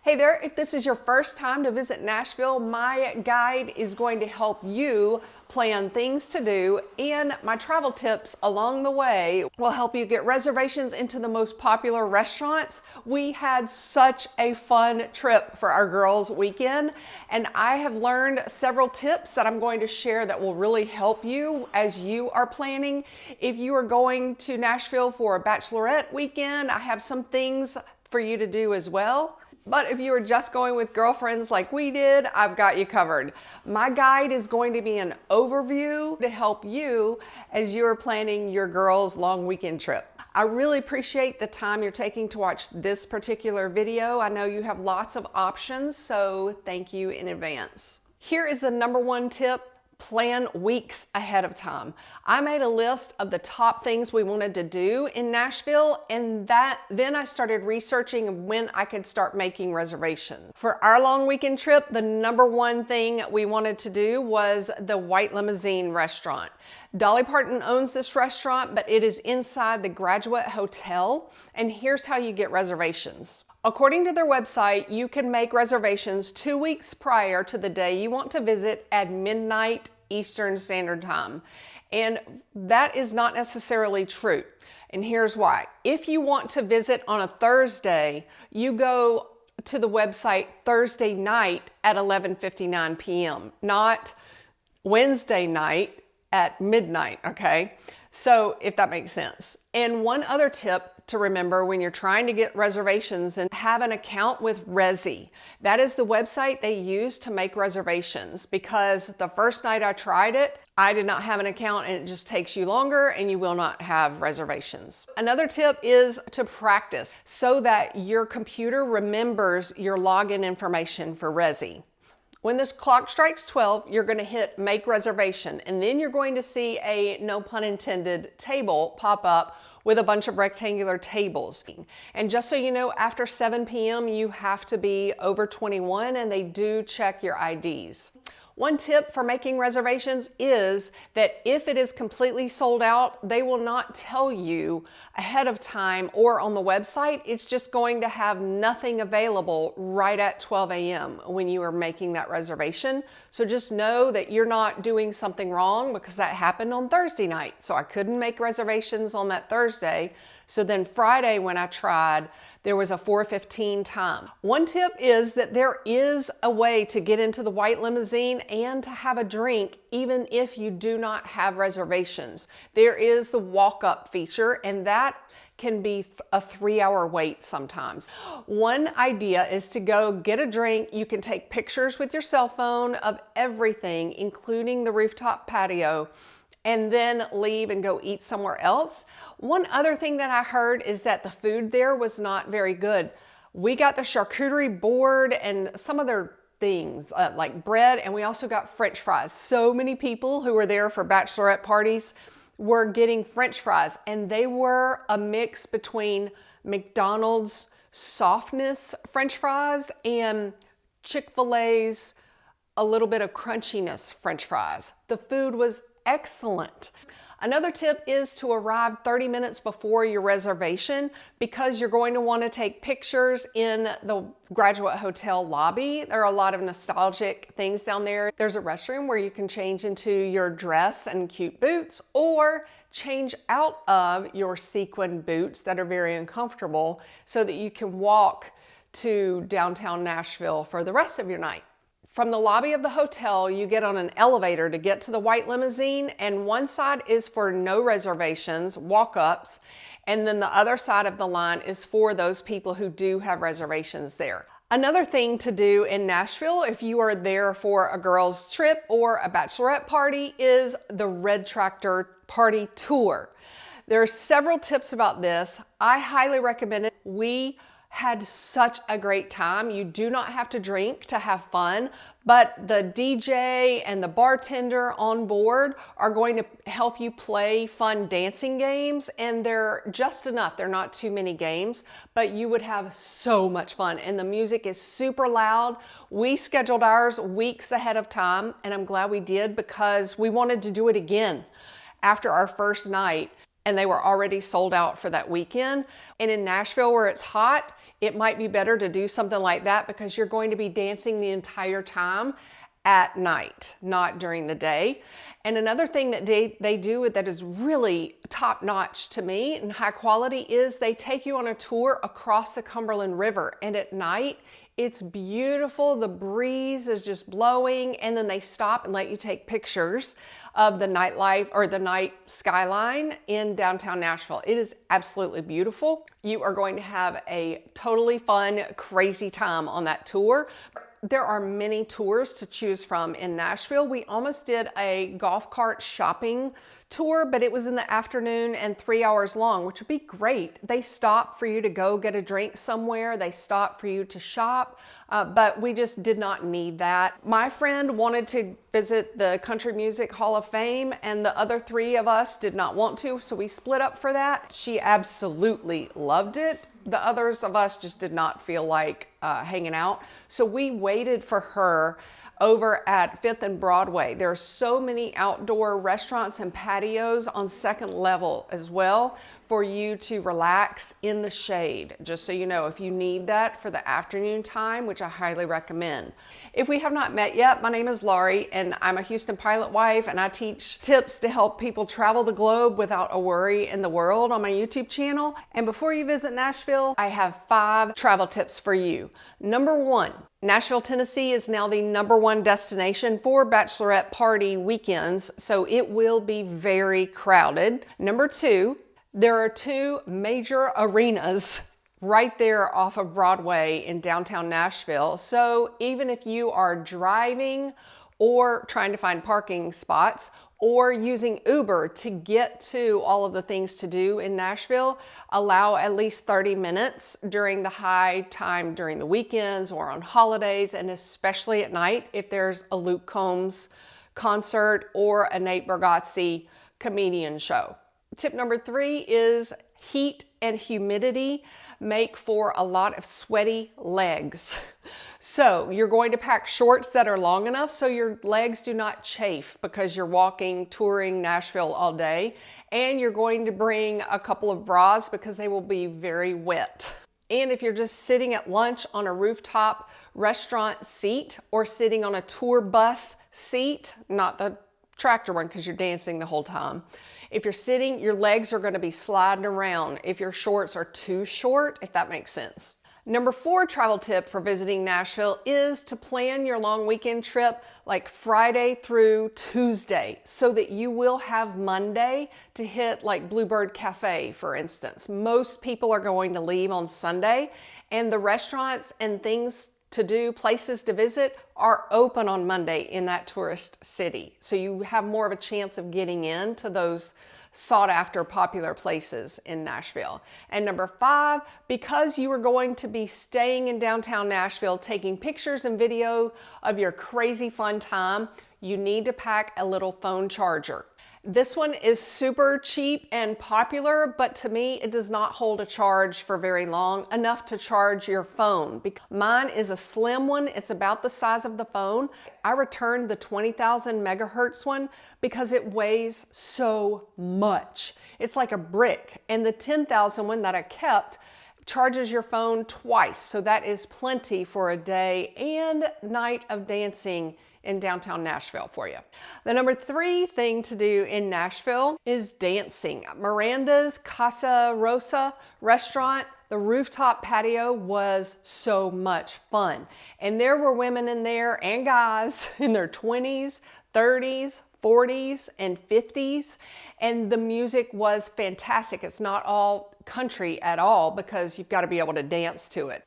Hey there, if this is your first time to visit Nashville, my guide is going to help you plan things to do, and my travel tips along the way will help you get reservations into the most popular restaurants. We had such a fun trip for our girls' weekend, and I have learned several tips that I'm going to share that will really help you as you are planning. If you are going to Nashville for a bachelorette weekend, I have some things for you to do as well. But if you are just going with girlfriends like we did, I've got you covered. My guide is going to be an overview to help you as you're planning your girls' long weekend trip. I really appreciate the time you're taking to watch this particular video. I know you have lots of options, so thank you in advance. Here is the number one tip. Plan weeks ahead of time. I made a list of the top things we wanted to do in Nashville, and then I started researching when I could start making reservations. For our long weekend trip, the number one thing we wanted to do was the White Limozeen restaurant. Dolly Parton owns this restaurant, but it is inside the Graduate Hotel, and here's how you get reservations. According to their website, you can make reservations 2 weeks prior to the day you want to visit at midnight Eastern Standard Time. And that is not necessarily true. And here's why. If you want to visit on a Thursday, you go to the website Thursday night at 11:59 p.m., not Wednesday night at midnight, okay? So if that makes sense. And one other tip to remember when you're trying to get reservations, and have an account with Resy. That is the website they use to make reservations, because the first night I tried it, I did not have an account, and it just takes you longer and you will not have reservations. Another tip is to practice so that your computer remembers your login information for Resy. When this clock strikes 12, you're going to hit make reservation, and then you're going to see a, no pun intended, table pop up with a bunch of rectangular tables. And just so you know, after 7 p.m. you have to be over 21, and they do check your IDs. One tip for making reservations is that if it is completely sold out, they will not tell you ahead of time or on the website. It's just going to have nothing available right at 12 a.m. when you are making that reservation. So just know that you're not doing something wrong, because that happened on Thursday night. So I couldn't make reservations on that Thursday. So then Friday when I tried, there was a 4:15 time. One tip is that there is a way to get into the White Limozeen and to have a drink even if you do not have reservations. There is the walk-up feature, and that can be a 3-hour wait sometimes. One idea is to go get a drink. You can take pictures with your cell phone of everything, including the rooftop patio, and then leave and go eat somewhere else. One other thing that I heard is that the food there was not very good. We got the charcuterie board and some other things like bread, and we also got French fries. So many people who were there for bachelorette parties were getting French fries, and they were a mix between McDonald's softness French fries and Chick-fil-A's a little bit of crunchiness French fries. The food was excellent. Another tip is to arrive 30 minutes before your reservation, because you're going to want to take pictures in the Graduate Hotel lobby. There are a lot of nostalgic things down there. There's a restroom where you can change into your dress and cute boots, or change out of your sequin boots that are very uncomfortable, so that you can walk to downtown Nashville for the rest of your night. From the lobby of the hotel, you get on an elevator to get to the White Limozeen, and one side is for no reservations, walk-ups, and then the other side of the line is for those people who do have reservations there. Another thing to do in Nashville, if you are there for a girls' trip or a bachelorette party, is the Red Tractor Party Tour. There are several tips about this. I highly recommend it. We had such a great time. You do not have to drink to have fun, but the DJ and the bartender on board are going to help you play fun dancing games, and they're just enough. They're not too many games, but you would have so much fun, and the music is super loud. We scheduled ours weeks ahead of time, and I'm glad we did, because we wanted to do it again after our first night, and they were already sold out for that weekend. And in Nashville, where it's hot, it might be better to do something like that because you're going to be dancing the entire time at night, not during the day. And another thing that they do that is really top notch to me and high quality is they take you on a tour across the Cumberland River. And at night, it's beautiful. The breeze is just blowing. And then they stop and let you take pictures of the nightlife or the night skyline in downtown Nashville. It is absolutely beautiful. You are going to have a totally fun, crazy time on that tour. There are many tours to choose from in Nashville. We almost did a golf cart shopping tour, but it was in the afternoon and 3 hours long, which would be great. They stop for you to go get a drink somewhere. They stop for you to shop, but we just did not need that. My friend wanted to visit the Country Music Hall of Fame, and the other 3 of us did not want to, so we split up for that. She absolutely loved it. The others of us just did not feel like hanging out. So we waited for her over at 5th and Broadway. There are so many outdoor restaurants and patios on second level as well for you to relax in the shade. Just so you know, if you need that for the afternoon time, which I highly recommend. If we have not met yet, my name is Laurie and I'm a Houston pilot wife and I teach tips to help people travel the globe without a worry in the world on my YouTube channel. And before you visit Nashville, I have 5 travel tips for you. Number 1, Nashville, Tennessee is now the #1 destination for bachelorette party weekends, so it will be very crowded. Number 2, there are 2 major arenas right there off of Broadway in downtown Nashville. So even if you are driving or trying to find parking spots or using Uber to get to all of the things to do in Nashville, allow at least 30 minutes during the high time during the weekends or on holidays, and especially at night if there's a Luke Combs concert or a Nate Bargatze comedian show. Tip number 3 is heat and humidity make for a lot of sweaty legs. So you're going to pack shorts that are long enough so your legs do not chafe because you're walking, touring Nashville all day. And you're going to bring a couple of bras because they will be very wet. And if you're just sitting at lunch on a rooftop restaurant seat or sitting on a tour bus seat, not the tractor one because you're dancing the whole time. If you're sitting, your legs are going to be sliding around if your shorts are too short, if that makes sense. Number 4 travel tip for visiting Nashville is to plan your long weekend trip like Friday through Tuesday so that you will have Monday to hit like Bluebird Cafe, for instance. Most people are going to leave on Sunday and the restaurants and things to do, places to visit are open on Monday in that tourist city. So you have more of a chance of getting into those sought after popular places in Nashville. And number 5, because you are going to be staying in downtown Nashville, taking pictures and video of your crazy fun time, you need to pack a little phone charger. This one is super cheap and popular, but to me, it does not hold a charge for very long, enough to charge your phone. Mine is a slim one. It's about the size of the phone. I returned the 20,000 megahertz one because it weighs so much. It's like a brick. And the 10,000 one that I kept charges your phone twice. So that is plenty for a day and night of dancing in downtown Nashville for you. The number 3 thing to do in Nashville is dancing. Miranda's Casa Rosa restaurant, the rooftop patio was so much fun. And there were women in there and guys in their 20s, 30s, 40s, and 50s. And the music was fantastic. It's not all country at all because you've got to be able to dance to it.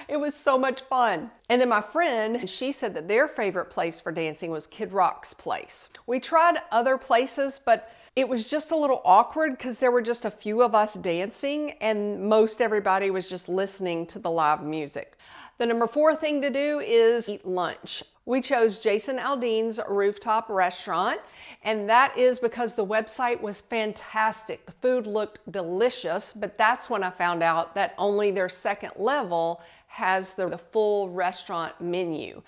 It was so much fun. And then my friend, she said that their favorite place for dancing was Kid Rock's place. We tried other places, but it was just a little awkward because there were just a few of us dancing and most everybody was just listening to the live music. The number 4 thing to do is eat lunch. We chose Jason Aldean's rooftop restaurant, and that is because the website was fantastic. The food looked delicious, but that's when I found out that only their second level has the full restaurant menu.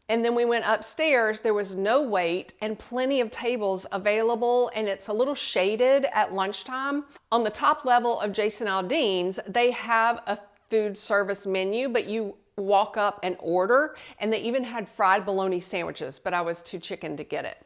And then we went upstairs, there was no wait and plenty of tables available, and it's a little shaded at lunchtime. On the top level of Jason Aldean's, they have a food service menu, but you walk up and order, and they even had fried bologna sandwiches, but I was too chicken to get it.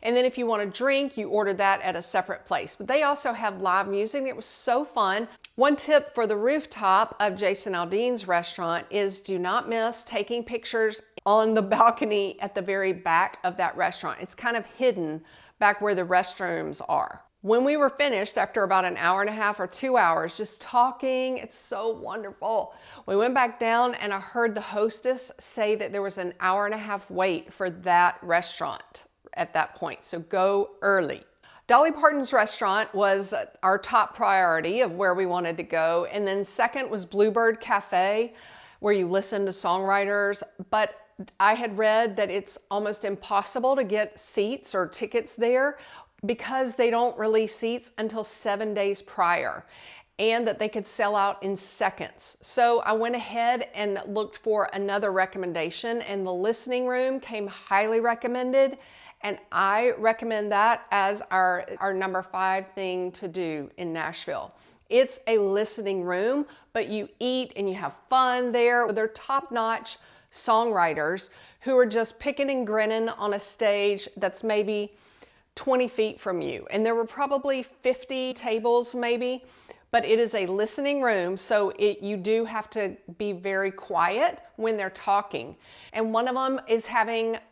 And then if you want a drink, you order that at a separate place. But they also have live music. It was so fun. One tip for the rooftop of Jason Aldean's restaurant is do not miss taking pictures on the balcony at the very back of that restaurant. It's kind of hidden back where the restrooms are. When we were finished, after about an hour and a half or 2 hours, just talking, it's so wonderful. We went back down and I heard the hostess say that there was an hour and a half wait for that restaurant at that point, so go early. Dolly Parton's restaurant was our top priority of where we wanted to go, and then second was Bluebird Cafe, where you listen to songwriters, but I had read that it's almost impossible to get seats or tickets there because they don't release seats until 7 days prior, and that they could sell out in seconds. So I went ahead and looked for another recommendation, and the listening room came highly recommended, and I recommend that as our number 5 thing to do in Nashville. It's a listening room, but you eat and you have fun there. They're top-notch songwriters who are just picking and grinning on a stage that's maybe 20 feet from you. And there were probably 50 tables maybe, but it is a listening room, so you do have to be very quiet when they're talking. And one of them is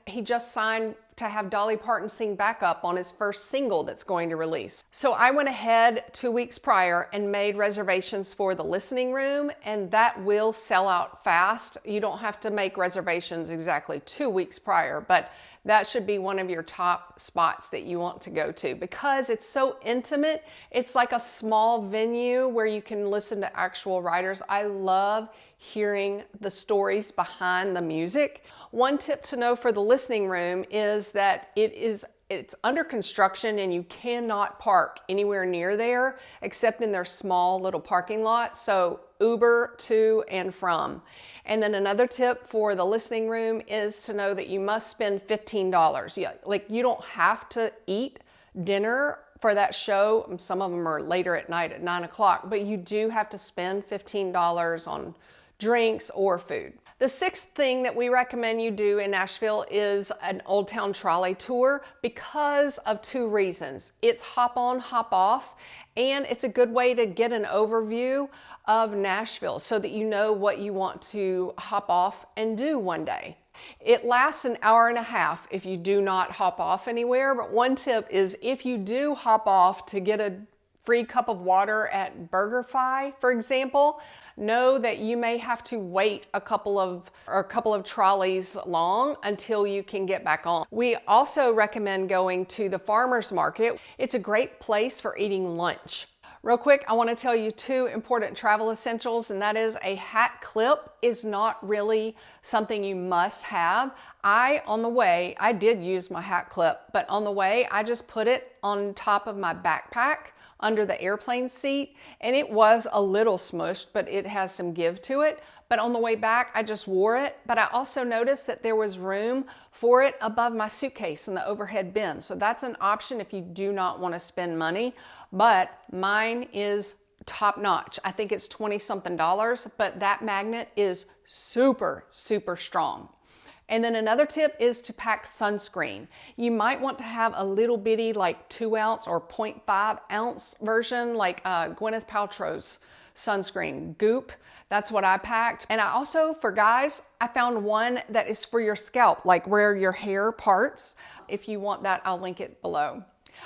he just signed to have Dolly Parton sing backup on his first single that's going to release. So I went ahead 2 weeks prior and made reservations for the listening room, and that will sell out fast. You don't have to make reservations exactly 2 weeks prior, but that should be one of your top spots that you want to go to because it's so intimate. It's like a small venue where you can listen to actual writers. I love hearing the stories behind the music. One tip to know for the listening room is that it's under construction and you cannot park anywhere near there except in their small little parking lot. So Uber to and from. And then another tip for the listening room is to know that you must spend $15. You don't have to eat dinner for that show. Some of them are later at night at 9 o'clock, but you do have to spend $15 on drinks or food. The 6th thing that we recommend you do in Nashville is an Old Town Trolley tour because of 2 reasons. It's hop on, hop off, and it's a good way to get an overview of Nashville so that you know what you want to hop off and do one day. It lasts an hour and a half if you do not hop off anywhere, but one tip is if you do hop off to get a free cup of water at BurgerFi, for example, know that you may have to wait a couple of trolleys long until you can get back on. We also recommend going to the farmers market. It's a great place for eating lunch. Real quick, I want to tell you 2 important travel essentials, and that is a hat clip is not really something you must have. On the way, I did use my hat clip, but on the way, I just put it on top of my backpack under the airplane seat, and it was a little smushed, but it has some give to it. But on the way back, I just wore it, but I also noticed that there was room for it above my suitcase in the overhead bin. So that's an option if you do not want to spend money, but mine is top notch. I think it's 20-something dollars, but that magnet is super, super strong. And then another tip is to pack sunscreen. You might want to have a little bitty like 2 ounce or 0.5 ounce version like Gwyneth Paltrow's sunscreen, Goop. That's what I packed. And I also, for guys, I found one that is for your scalp, like where your hair parts. If you want that, I'll link it below.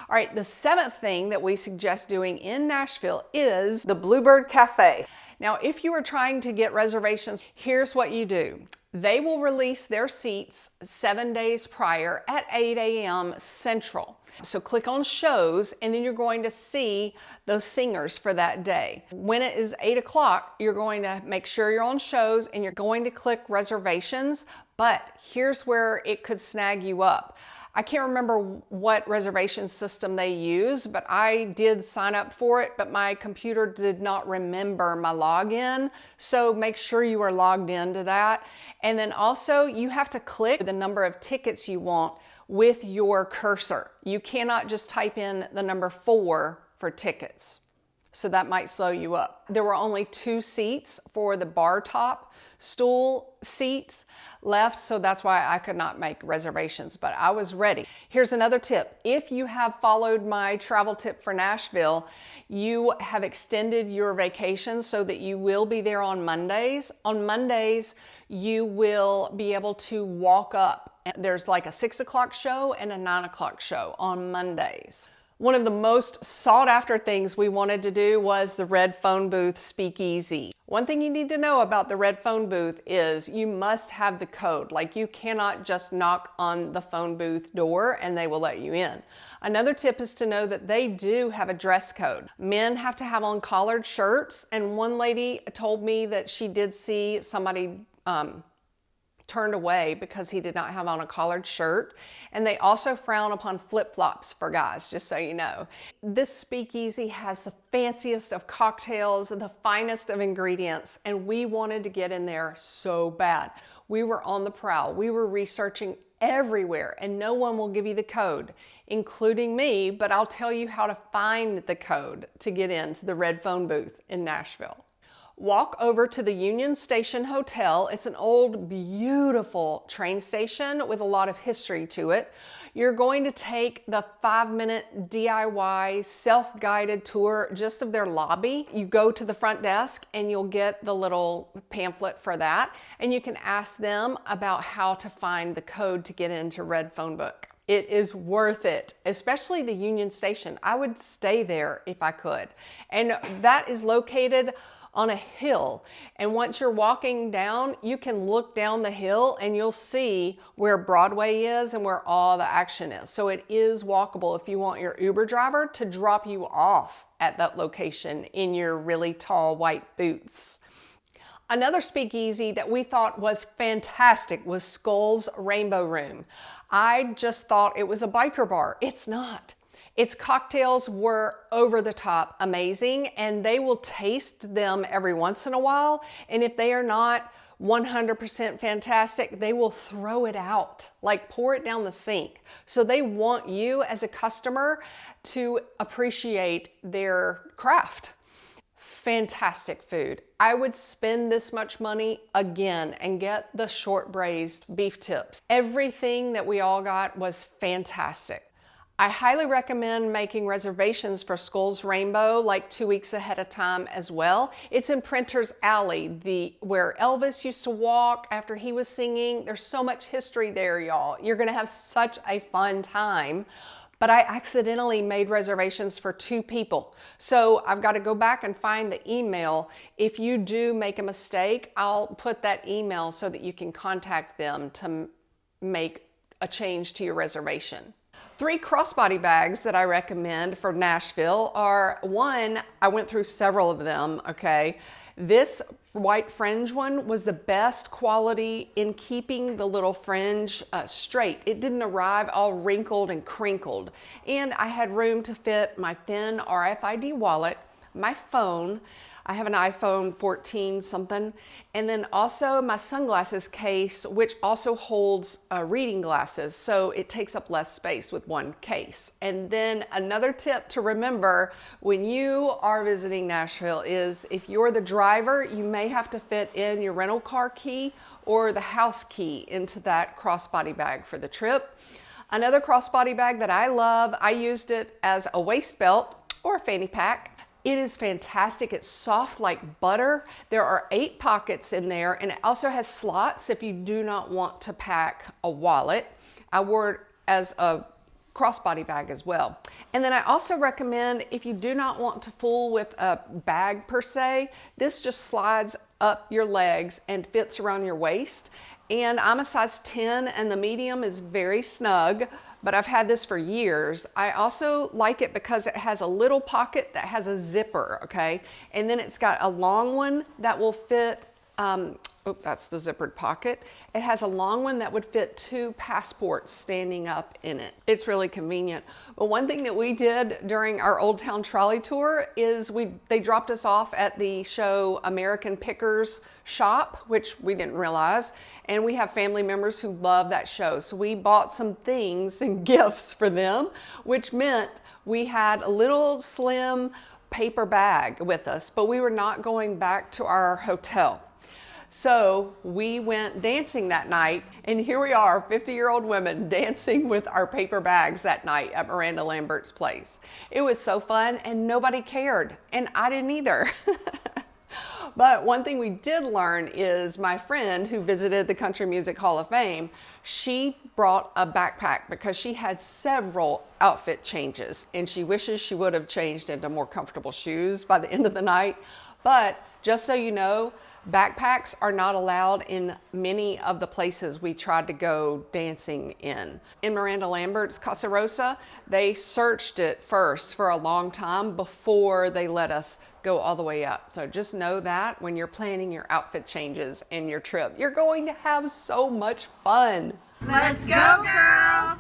All right, the 7th thing that we suggest doing in Nashville is the Bluebird Cafe. Now, if you are trying to get reservations, here's what you do. They will release their seats 7 days prior at 8 a.m. Central. So click on shows, and then you're going to see those singers for that day. When it is 8 o'clock, you're going to make sure you're on shows and you're going to click reservations, but here's where it could snag you up. I can't remember what reservation system they use, but I did sign up for it, but my computer did not remember my login. So make sure you are logged into that. And then also you have to click the number of tickets you want with your cursor. You cannot just type in the number 4 for tickets. so that might slow you up. There were only 2 seats for the bar top stool seats left, so that's why I could not make reservations, but I was ready. Here's another tip. If you have followed my travel tip for Nashville, you have extended your vacation so that you will be there on Mondays. On Mondays, you will be able to walk up. There's like a 6 o'clock show and a 9 o'clock show on Mondays. One of the most sought after things we wanted to do was the red phone booth Speakeasy. One thing you need to know about the red phone booth is you must have the code. Like, you cannot just knock on the phone booth door and they will let you in. Another tip is to know that they do have a dress code. Men have to have on collared shirts, and one lady told me that she did see somebody turned away because he did not have on a collared shirt. And they also frown upon flip-flops for guys, just so you know. This speakeasy has the fanciest of cocktails and the finest of ingredients, and we wanted to get in there so bad. We were on the prowl. We were researching everywhere, and no one will give you the code, including me, but I'll tell you how to find the code to get into the red phone booth in Nashville. Walk over to the Union Station Hotel. It's an old, beautiful train station with a lot of history to it. You're going to take the 5-minute DIY self-guided tour just of their lobby. You go to the front desk and you'll get the little pamphlet for that, and you can ask them about how to find the code to get into Red Phone Book. It is worth it, especially the Union Station. I would stay there if I could. And that is located on a hill, and once you're walking down, you can look down the hill and you'll see where Broadway is and where all the action is. So it is walkable if you want your Uber driver to drop you off at that location in your really tall white boots. Another speakeasy that we thought was fantastic was Skull's Rainbow Room. I just thought it was a biker bar. It's not. Its cocktails were over the top amazing, and they will taste them every once in a while. And if they are not 100% fantastic, they will throw it out, like pour it down the sink. So they want you as a customer to appreciate their craft. Fantastic food. I would spend this much money again and get the short braised beef tips. Everything that we all got was fantastic. I highly recommend making reservations for Skull's Rainbow like 2 weeks ahead of time as well. It's in Printer's Alley, where Elvis used to walk after he was singing. There's so much history there, y'all. You're gonna have such a fun time. But I accidentally made reservations for 2 people. So I've got to go back and find the email. If you do make a mistake, I'll put that email so that you can contact them to make a change to your reservation. 3 crossbody bags that I recommend for Nashville are, one, I went through several of them, okay? This white fringe one was the best quality in keeping the little fringe straight. It didn't arrive all wrinkled and crinkled. And I had room to fit my thin RFID wallet, my phone. I have an iPhone 14 something, and then also my sunglasses case, which also holds reading glasses, so it takes up less space with one case. And then another tip to remember when you are visiting Nashville is if you're the driver, you may have to fit in your rental car key or the house key into that crossbody bag for the trip. Another crossbody bag that I love, I used it as a waist belt or a fanny pack. It is fantastic. It's soft like butter. There are 8 pockets in there, and it also has slots if you do not want to pack a wallet. I wore it as a crossbody bag as well. And then I also recommend, if you do not want to fool with a bag per se, this just slides up your legs and fits around your waist. And I'm a size 10 and the medium is very snug, but I've had this for years. I also like it because it has a little pocket that has a zipper, okay? And then it's got a long one that will fit, that's the zippered pocket. It has a long one that would fit 2 passports standing up in it. It's really convenient. But one thing that we did during our Old Town Trolley tour is they dropped us off at the show American Pickers shop, which we didn't realize. And we have family members who love that show. So we bought some things and gifts for them, which meant we had a little slim paper bag with us, but we were not going back to our hotel. So we went dancing that night, and here we are, 50-year-old women dancing with our paper bags that night at Miranda Lambert's place. It was so fun, and nobody cared, and I didn't either. But one thing we did learn is my friend who visited the Country Music Hall of Fame, she brought a backpack because she had several outfit changes, and she wishes she would have changed into more comfortable shoes by the end of the night. But just so you know, backpacks are not allowed in many of the places we tried to go dancing in. In Miranda Lambert's Casa Rosa, they searched it first for a long time before they let us go all the way up. So just know that when you're planning your outfit changes and your trip, you're going to have so much fun. Let's go, girls!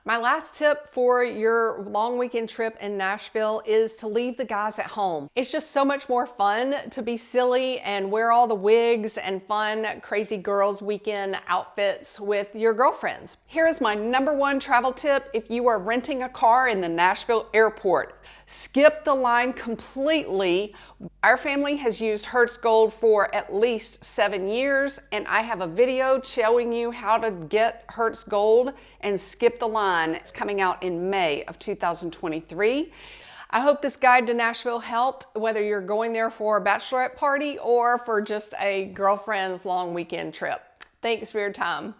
My last tip for your long weekend trip in Nashville is to leave the guys at home. It's just so much more fun to be silly and wear all the wigs and fun, crazy girls weekend outfits with your girlfriends. Here is my #1 travel tip if you are renting a car in the Nashville airport. Skip the line completely. Our family has used Hertz Gold for at least 7 years, and I have a video showing you how to get Hertz Gold and skip the line. It's coming out in May of 2023. I hope this guide to Nashville helped, whether you're going there for a bachelorette party or for just a girlfriend's long weekend trip. Thanks for your time.